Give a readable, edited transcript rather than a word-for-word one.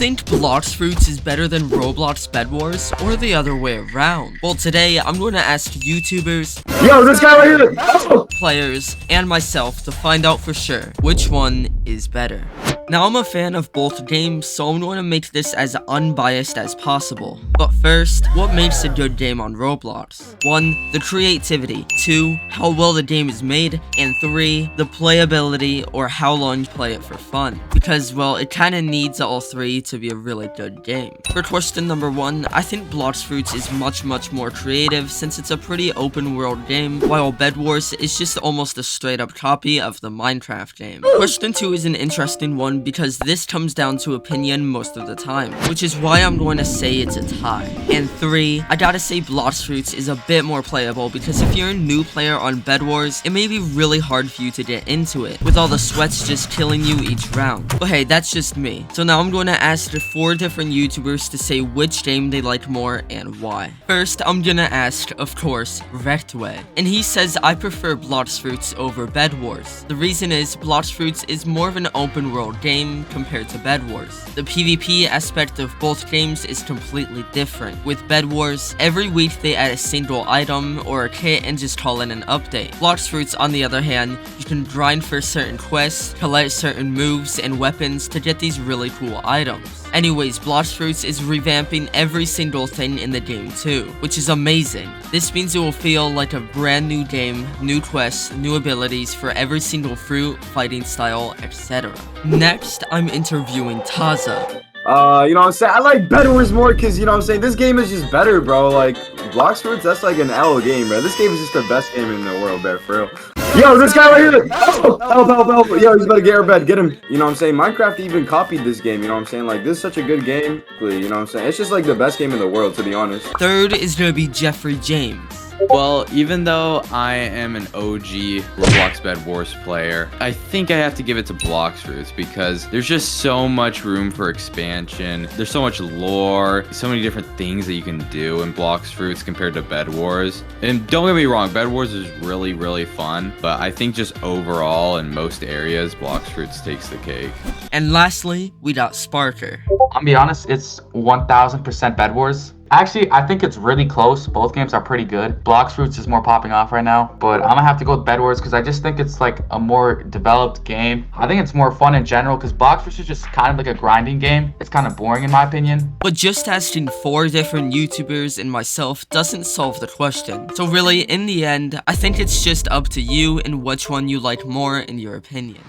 think bloxfruits is better than Roblox Bedwars or the other way around? Well, today I'm going to ask YouTubers, yo, this guy right here, players, and myself to find out for sure which one is better. Now, I'm a fan of both games, so I'm going to make this as unbiased as possible. But first, what makes a good game on Roblox? 1. The creativity. 2. How well the game is made. And 3. The playability, or how long you play it for fun. Because, well, it kinda needs all 3 to be a really good game. For question number 1, I think bloxfruits is much more creative since it's a pretty open world game, while Bedwars is just almost a straight up copy of the Minecraft game. Question 2 is an interesting one because this comes down to opinion most of the time, which is why I'm going to say it's a tie. And 3, I gotta say bloxfruits is a bit more playable because if you're a new player on Bedwars, it may be really hard for you to get into it, with all the sweats just killing you each round. But hey, that's just me. So now I'm going to ask the 4 different YouTubers to say which game they like more and why. First, I'm gonna ask, of course, rektway. And he says I prefer bloxfruits over Bedwars. The reason is bloxfruits is more of an open world game compared to Bedwars. The PvP aspect of both games is completely different. With Bedwars, every week they add a single item or a kit and just call it an update. Bloxfruits, on the other hand, you can grind for certain quests, collect certain moves and weapons to get these really cool items. Anyways, bloxfruits is revamping every single thing in the game too, which is amazing. This means it will feel like a brand new game, new quests, new abilities for every single fruit, fighting style, etc. Next, I'm interviewing Taza. you know what I'm saying? I like Bedwars more because, you know what I'm saying, this game is just better, bro. Like, bloxfruits, that's like an L game, bro. This game is just the best game in the world, bro, for real. Yo, this guy right here! Help. Yo, he's about to get our bed. Get him. You know what I'm saying? Minecraft even copied this game, you know what I'm saying? Like, this is such a good game. You know what I'm saying? It's just like the best game in the world, to be honest. Third is gonna be Geoffrey James. Well, even though I am an OG Roblox Bedwars player, I think I have to give it to bloxfruits because there's just so much room for expansion. There's so much lore, so many different things that you can do in bloxfruits compared to Bedwars. And don't get me wrong, Bedwars is really fun, but I think just overall in most areas, bloxfruits takes the cake. And lastly, we got Sparker. I'll be honest, it's 1000% Bedwars. Actually, I think it's really close. Both games are pretty good. bloxfruits is more popping off right now, but I'm gonna have to go with Bedwars because I just think it's like a more developed game. I think it's more fun in general because bloxfruits is just kind of like a grinding game. It's kind of boring in my opinion. But just asking 4 different YouTubers and myself doesn't solve the question. So really, in the end, I think it's just up to you and which one you like more in your opinion.